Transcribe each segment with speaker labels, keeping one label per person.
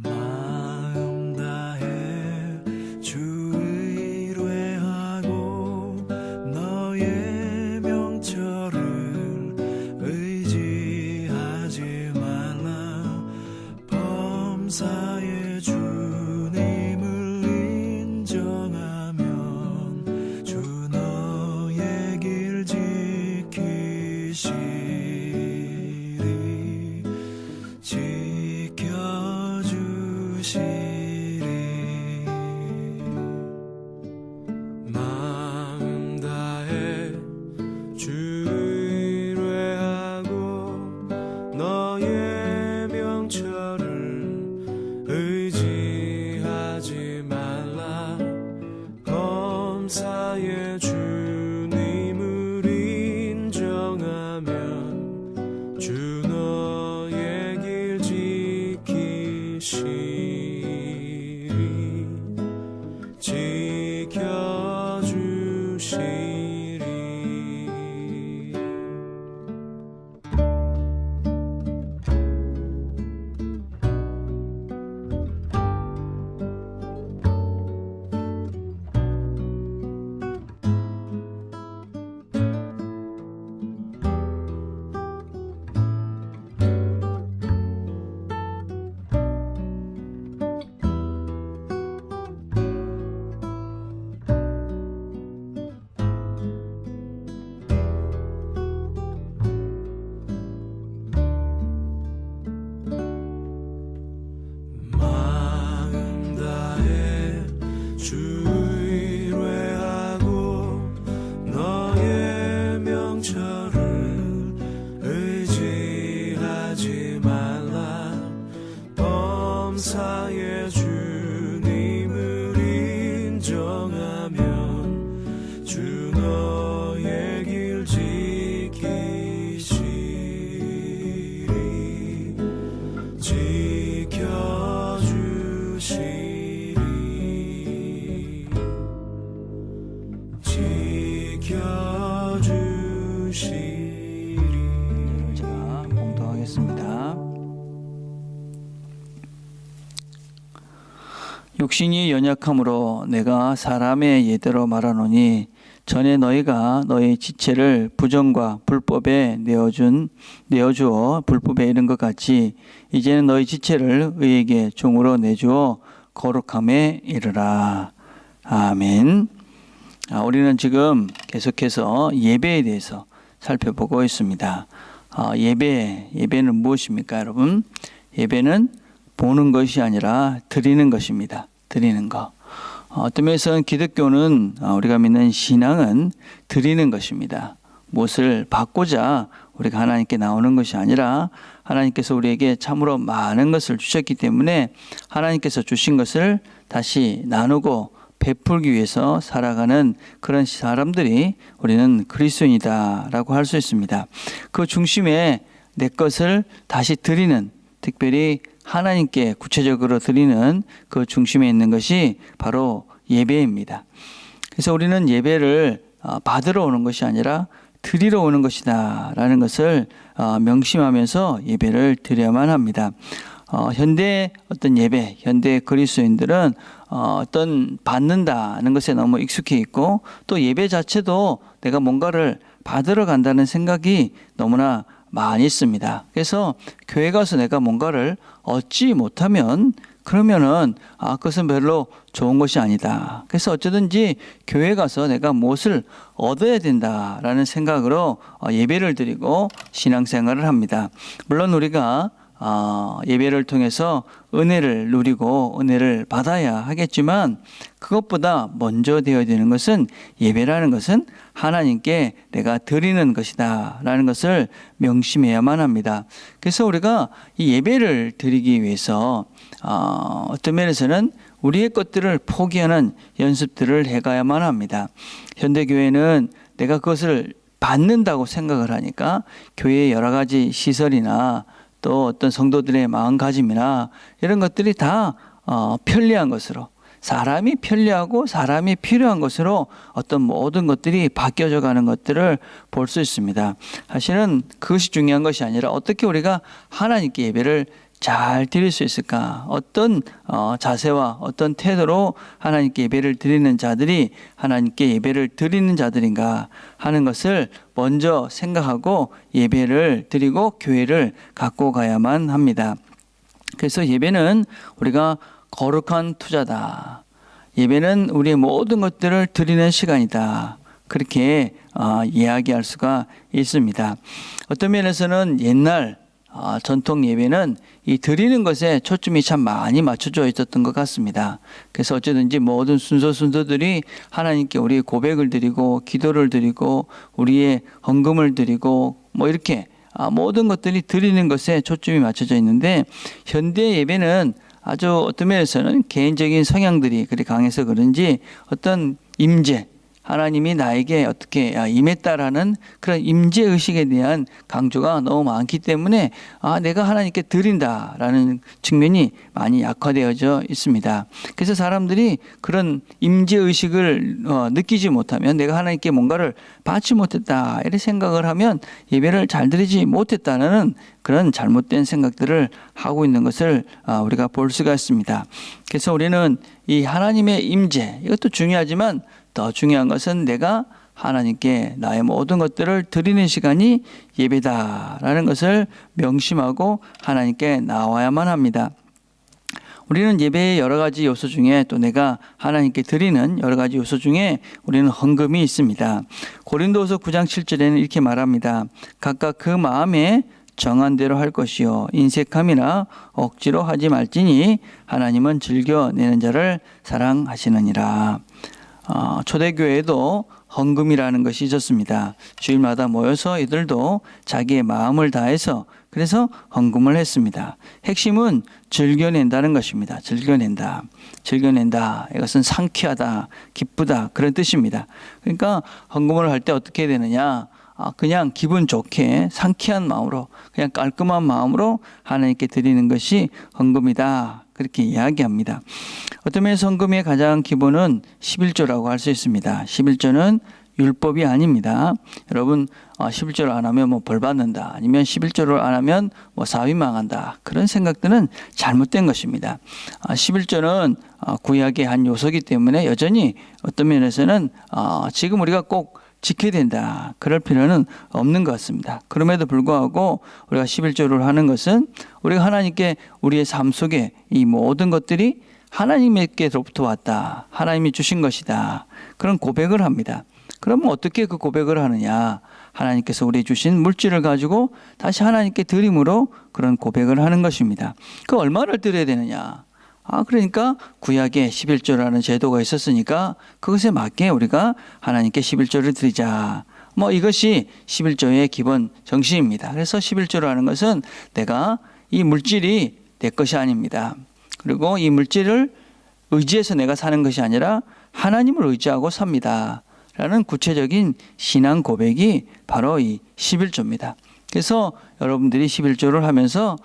Speaker 1: 마음 다해 주 의뢰하고 너의 명철을 의지하지 말라. 범사의 주님을 인정하면 주 너의 길 지키시리. 마음 다해 주 의뢰하고 너의 명철을 의지하지 말라. 범사의 주님을 인정하면 주 너의 길 지키시리. 주 의뢰하고 너의 명철을 의지하지 말라. 범사의 주님을 인정하면 주 너의 길 지키시리. 지켜주시리.
Speaker 2: 자, 봉독하겠습니다. 육신이 연약함으로 내가 사람의 예대로 말하노니 전에 너희가 너희 지체를 부정과 불법에 내어주어 불법에 이른 것 같이 이제는 너희 지체를 의에게 종으로 내주어 거룩함에 이르라. 아멘. 우리는 지금 계속해서 예배에 대해서 살펴보고 있습니다. 예배는 무엇입니까, 여러분? 예배는 보는 것이 아니라 드리는 것입니다. 드리는 것. 어떤 면에서는 기독교는 우리가 믿는 신앙은 드리는 것입니다. 무엇을 받고자 우리가 하나님께 나오는 것이 아니라 하나님께서 우리에게 참으로 많은 것을 주셨기 때문에 하나님께서 주신 것을 다시 나누고 베풀기 위해서 살아가는 그런 사람들이 우리는 그리스도인이다라고 할 수 있습니다. 그 중심에 내 것을 다시 드리는, 특별히 하나님께 구체적으로 드리는 그 중심에 있는 것이 바로 예배입니다. 그래서 우리는 예배를 받으러 오는 것이 아니라 드리러 오는 것이다 라는 것을 명심하면서 예배를 드려야만 합니다. 현대 어떤 예배, 현대 그리스도인들은 어떤 받는다는 것에 너무 익숙해 있고 또 예배 자체도 내가 뭔가를 받으러 간다는 생각이 너무나 많이 있습니다. 그래서 교회 가서 내가 뭔가를 얻지 못하면 그러면은 그것은 별로 좋은 것이 아니다. 그래서 어쩌든지 교회 가서 내가 무엇을 얻어야 된다라는 생각으로 예배를 드리고 신앙생활을 합니다. 물론 우리가 예배를 통해서 은혜를 누리고 은혜를 받아야 하겠지만 그것보다 먼저 되어야 되는 것은 예배라는 것은 하나님께 내가 드리는 것이다 라는 것을 명심해야만 합니다. 그래서 우리가 이 예배를 드리기 위해서 어떤 면에서는 우리의 것들을 포기하는 연습들을 해가야만 합니다. 현대교회는 내가 그것을 받는다고 생각을 하니까 교회의 여러 가지 시설이나 또 어떤 성도들의 마음가짐이나 이런 것들이 다 편리한 것으로, 사람이 편리하고 사람이 필요한 것으로 어떤 모든 것들이 바뀌어져 가는 것들을 볼 수 있습니다. 사실은 그것이 중요한 것이 아니라 어떻게 우리가 하나님께 예배를 잘 드릴 수 있을까? 어떤 자세와 어떤 태도로 하나님께 예배를 드리는 자들이 하나님께 예배를 드리는 자들인가 하는 것을 먼저 생각하고 예배를 드리고 교회를 갖고 가야만 합니다. 그래서 예배는 우리가 거룩한 투자다. 예배는 우리의 모든 것들을 드리는 시간이다. 그렇게 이야기할 수가 있습니다. 어떤 면에서는 옛날 전통 예배는 이 드리는 것에 초점이 참 많이 맞춰져 있었던 것 같습니다. 그래서 어쨌든지 모든 순서들이 하나님께 우리의 고백을 드리고 기도를 드리고 우리의 헌금을 드리고 뭐 이렇게 모든 것들이 드리는 것에 초점이 맞춰져 있는데 현대 예배는 아주 어떤 면에서는 개인적인 성향들이 그리 강해서 그런지 어떤 임재, 하나님이 나에게 어떻게 임했다라는 그런 임재의식에 대한 강조가 너무 많기 때문에 내가 하나님께 드린다라는 측면이 많이 약화되어져 있습니다. 그래서 사람들이 그런 임재의식을 느끼지 못하면 내가 하나님께 뭔가를 받지 못했다 이렇게 생각을 하면 예배를 잘 드리지 못했다는 그런 잘못된 생각들을 하고 있는 것을 우리가 볼 수가 있습니다. 그래서 우리는 이 하나님의 임재 이것도 중요하지만 더 중요한 것은 내가 하나님께 나의 모든 것들을 드리는 시간이 예배다라는 것을 명심하고 하나님께 나와야만 합니다. 우리는 예배의 여러 가지 요소 중에 또 내가 하나님께 드리는 여러 가지 요소 중에 우리는 헌금이 있습니다. 고린도후서 9장 7절에는 이렇게 말합니다. 각각 그 마음에 정한 대로 할 것이요 인색함이나 억지로 하지 말지니 하나님은 즐겨내는 자를 사랑하시느니라. 초대교회에도 헌금이라는 것이 있었습니다. 주일마다 모여서 이들도 자기의 마음을 다해서 그래서 헌금을 했습니다. 핵심은 즐겨낸다는 것입니다. 즐겨낸다. 이것은 상쾌하다, 기쁘다 그런 뜻입니다. 그러니까 헌금을 할 때 어떻게 해야 되느냐? 그냥 기분 좋게 상쾌한 마음으로 그냥 깔끔한 마음으로 하나님께 드리는 것이 헌금이다. 그렇게 이야기합니다. 어떤 면에서 헌금의 가장 기본은 11조라고 할 수 있습니다. 11조는 율법이 아닙니다. 여러분 11조를 안 하면 뭐 벌 받는다. 아니면 11조를 안 하면 뭐 사위 망한다. 그런 생각들은 잘못된 것입니다. 11조는 구약의 한 요소이기 때문에 여전히 어떤 면에서는 지금 우리가 꼭 지켜야 된다. 그럴 필요는 없는 것 같습니다. 그럼에도 불구하고 우리가 11조를 하는 것은 우리가 하나님께 우리의 삶 속에 이 모든 것들이 하나님께로부터 왔다. 하나님이 주신 것이다. 그런 고백을 합니다. 그러면 어떻게 그 고백을 하느냐? 하나님께서 우리 주신 물질을 가지고 다시 하나님께 드림으로 그런 고백을 하는 것입니다. 그 얼마를 드려야 되느냐? 그러니까 구약에 11조라는 제도가 있었으니까 그것에 맞게 우리가 하나님께 11조를 드리자. 뭐 이것이 11조의 기본 정신입니다. 그래서 11조라는 것은 내가 이 물질이 내 것이 아닙니다. 그리고 이 물질을 의지해서 내가 사는 것이 아니라 하나님을 의지하고 삽니다. 라는 구체적인 신앙 고백이 바로 이 11조입니다. 그래서 여러분들이 11조를 하면서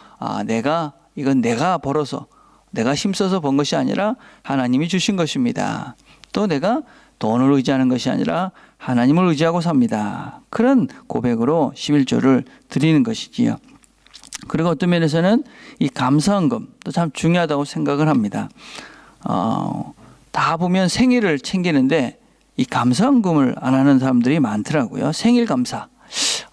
Speaker 2: 이건 내가 벌어서 내가 힘써서 번 것이 아니라 하나님이 주신 것입니다. 또 내가 돈을 의지하는 것이 아니라 하나님을 의지하고 삽니다. 그런 고백으로 11조를 드리는 것이지요. 그리고 어떤 면에서는 이 감사헌금도 참 중요하다고 생각을 합니다. 다 보면 생일을 챙기는데 이 감사헌금을 안 하는 사람들이 많더라고요. 생일 감사.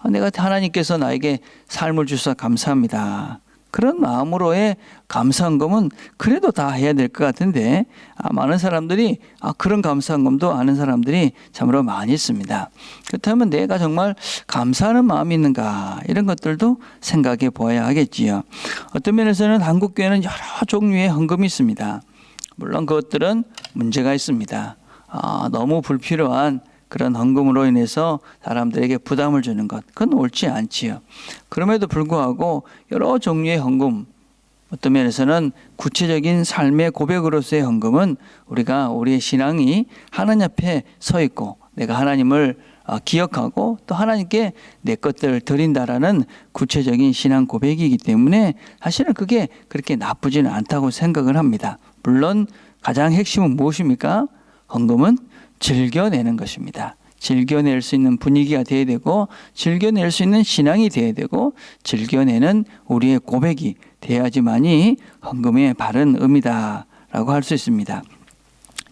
Speaker 2: 내가 하나님께서 나에게 삶을 주셔서 감사합니다. 그런 마음으로의 감사헌금은 그래도 다 해야 될 것 같은데 많은 사람들이 그런 감사헌금도 아는 사람들이 참으로 많이 있습니다. 그렇다면 내가 정말 감사하는 마음이 있는가 이런 것들도 생각해 보아야 하겠지요. 어떤 면에서는 한국교회는 여러 종류의 헌금이 있습니다. 물론 그것들은 문제가 있습니다. 너무 불필요한 그런 헌금으로 인해서 사람들에게 부담을 주는 것, 그건 옳지 않지요. 그럼에도 불구하고 여러 종류의 헌금, 어떤 면에서는 구체적인 삶의 고백으로서의 헌금은 우리가 우리의 신앙이 하나님 앞에 서 있고 내가 하나님을 기억하고 또 하나님께 내 것들을 드린다라는 구체적인 신앙 고백이기 때문에 사실은 그게 그렇게 나쁘지는 않다고 생각을 합니다. 물론 가장 핵심은 무엇입니까? 헌금은 즐겨내는 것입니다. 즐겨낼 수 있는 분위기가 되어야 되고 즐겨낼 수 있는 신앙이 되어야 되고 즐겨내는 우리의 고백이 대해야지만이 헌금의 바른 의미다라고 할 수 있습니다.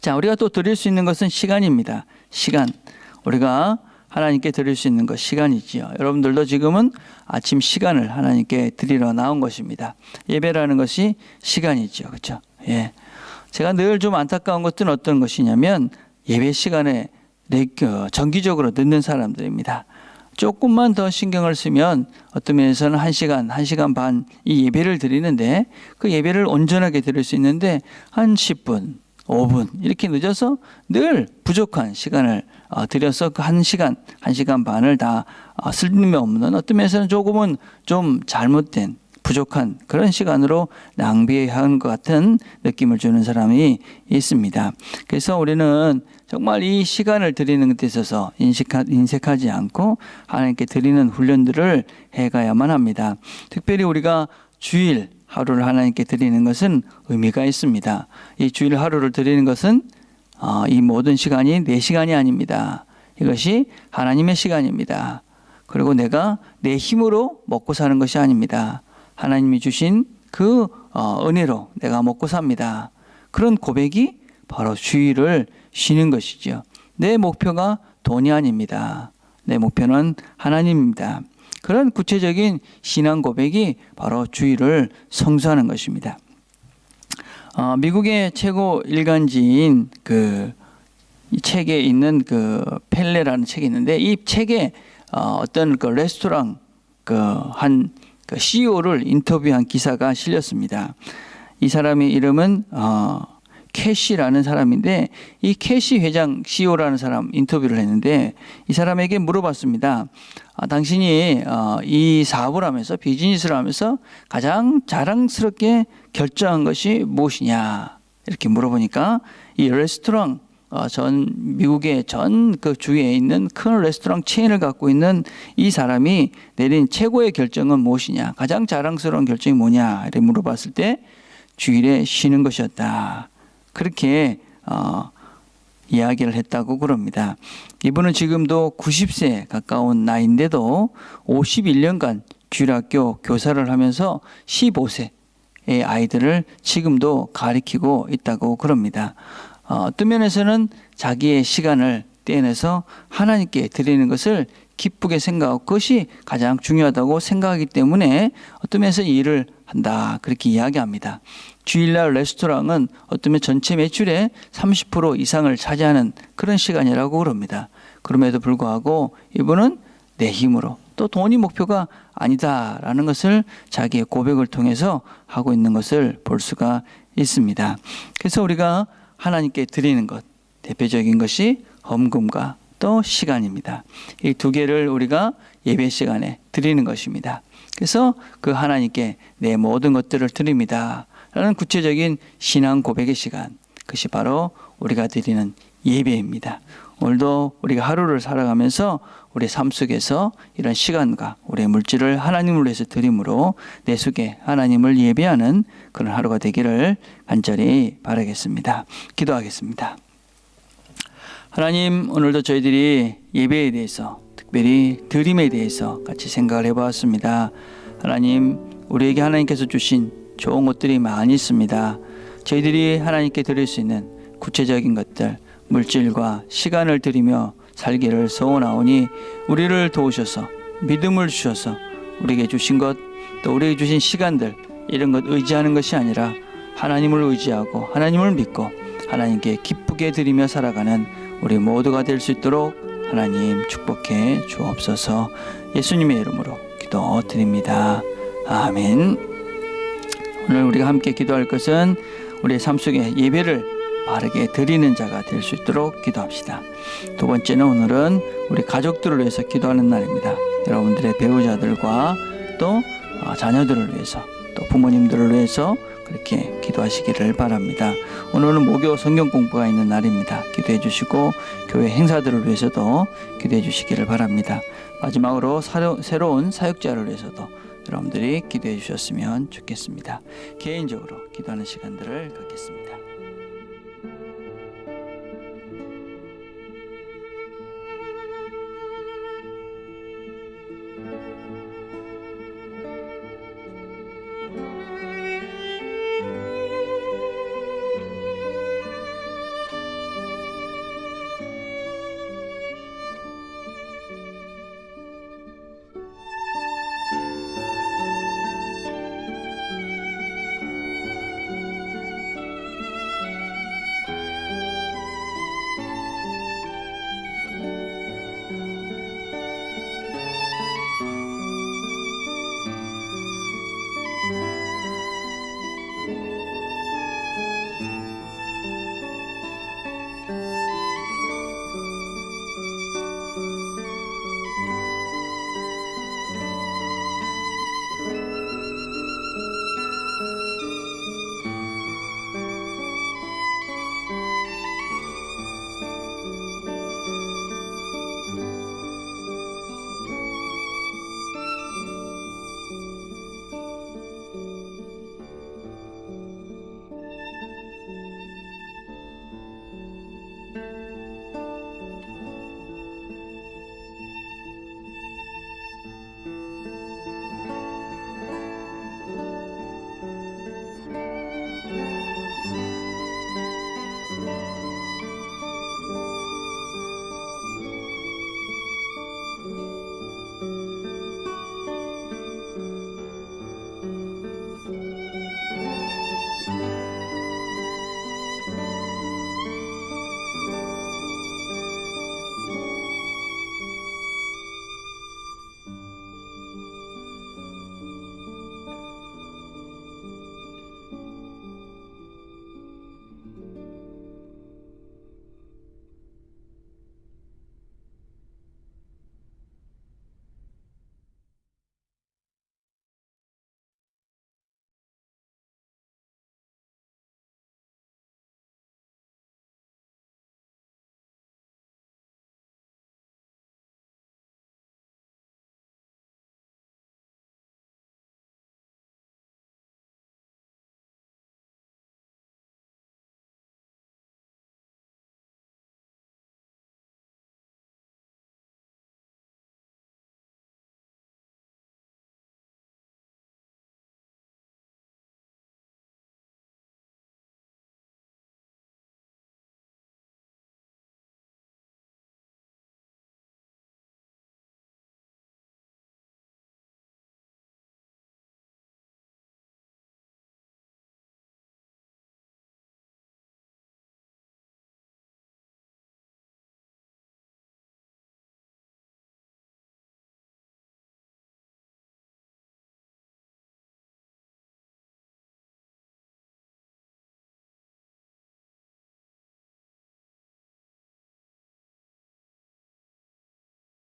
Speaker 2: 자, 우리가 또 드릴 수 있는 것은 시간입니다. 시간. 우리가 하나님께 드릴 수 있는 것 시간이지요. 여러분들도 지금은 아침 시간을 하나님께 드리러 나온 것입니다. 예배라는 것이 시간이죠. 그렇죠? 예. 제가 늘 좀 안타까운 것들은 어떤 것이냐면 예배 시간에 정기적으로 늦는 사람들입니다. 조금만 더 신경을 쓰면 어떤 면에서는 1시간, 1시간 반 이 예배를 드리는데 그 예배를 온전하게 드릴 수 있는데 한 10분, 5분 이렇게 늦어서 늘 부족한 시간을 들여서 그 1시간, 1시간 반을 다 쓸데없는 어떤 면에서는 조금은 좀 잘못된 부족한 그런 시간으로 낭비한 것 같은 느낌을 주는 사람이 있습니다. 그래서 우리는 정말 이 시간을 드리는 데 있어서 인색하지 않고 하나님께 드리는 훈련들을 해가야만 합니다. 특별히 우리가 주일 하루를 하나님께 드리는 것은 의미가 있습니다. 이 주일 하루를 드리는 것은 이 모든 시간이 내 시간이 아닙니다. 이것이 하나님의 시간입니다. 그리고 내가 내 힘으로 먹고 사는 것이 아닙니다. 하나님이 주신 그 은혜로 내가 먹고 삽니다. 그런 고백이 바로 주일을 쉬는 것이죠. 내 목표가 돈이 아닙니다. 내 목표는 하나님입니다. 그런 구체적인 신앙 고백이 바로 주일을 성수하는 것입니다. 미국의 최고 일간지인 이 책에 있는 펠레라는 책이 있는데 이 책에 어떤 레스토랑 한 CEO를 인터뷰한 기사가 실렸습니다. 이 사람의 이름은 캐시라는 사람인데 이 캐시 회장 CEO라는 사람 인터뷰를 했는데 이 사람에게 물어봤습니다. 당신이 이 사업을 하면서 비즈니스를 하면서 가장 자랑스럽게 결정한 것이 무엇이냐 이렇게 물어보니까 이 레스토랑 미국의 전 그 주위에 있는 큰 레스토랑 체인을 갖고 있는 이 사람이 내린 최고의 결정은 무엇이냐, 가장 자랑스러운 결정이 뭐냐 이렇게 물어봤을 때 주일에 쉬는 것이었다. 그렇게 이야기를 했다고 그럽니다. 이분은 지금도 90세 가까운 나이인데도 51년간 주일학교 교사를 하면서 15세의 아이들을 지금도 가르치고 있다고 그럽니다. 어떤 면에서는 자기의 시간을 떼내서 하나님께 드리는 것을 기쁘게 생각하고 그것이 가장 중요하다고 생각하기 때문에 어떤 면에서 일을 한다 그렇게 이야기합니다. 주일날 레스토랑은 어떤 면 전체 매출의 30% 이상을 차지하는 그런 시간이라고 그럽니다. 그럼에도 불구하고 이분은 내 힘으로 또 돈이 목표가 아니다라는 것을 자기의 고백을 통해서 하고 있는 것을 볼 수가 있습니다. 그래서 우리가 하나님께 드리는 것 대표적인 것이 헌금과 또 시간입니다. 이 두 개를 우리가 예배 시간에 드리는 것입니다. 그래서 그 하나님께 내 모든 것들을 드립니다 라는 구체적인 신앙 고백의 시간, 그것이 바로 우리가 드리는 예배입니다. 오늘도 우리가 하루를 살아가면서 우리 삶 속에서 이런 시간과 우리의 물질을 하나님을 위해서 드림으로 내 속에 하나님을 예배하는 그런 하루가 되기를 간절히 바라겠습니다. 기도하겠습니다. 하나님, 오늘도 저희들이 예배에 대해서 특별히 드림에 대해서 같이 생각을 해보았습니다. 하나님, 우리에게 하나님께서 주신 좋은 것들이 많이 있습니다. 저희들이 하나님께 드릴 수 있는 구체적인 것들, 물질과 시간을 드리며 살기를 소원하오니 우리를 도우셔서 믿음을 주셔서 우리에게 주신 것, 또 우리에게 주신 시간들 이런 것 의지하는 것이 아니라 하나님을 의지하고 하나님을 믿고 하나님께 기쁘게 드리며 살아가는 우리 모두가 될 수 있도록 하나님 축복해 주옵소서. 예수님의 이름으로 기도드립니다. 아멘. 오늘 우리가 함께 기도할 것은 우리의 삶 속에 예배를 바르게 드리는 자가 될 수 있도록 기도합시다. 두 번째는 오늘은 우리 가족들을 위해서 기도하는 날입니다. 여러분들의 배우자들과 또 자녀들을 위해서 또 부모님들을 위해서 그렇게 기도하시기를 바랍니다. 오늘은 목요 성경 공부가 있는 날입니다. 기도해 주시고 교회 행사들을 위해서도 기도해 주시기를 바랍니다. 마지막으로 새로운 사역자를 위해서도 여러분들이 기도해 주셨으면 좋겠습니다. 개인적으로 기도하는 시간들을 갖겠습니다.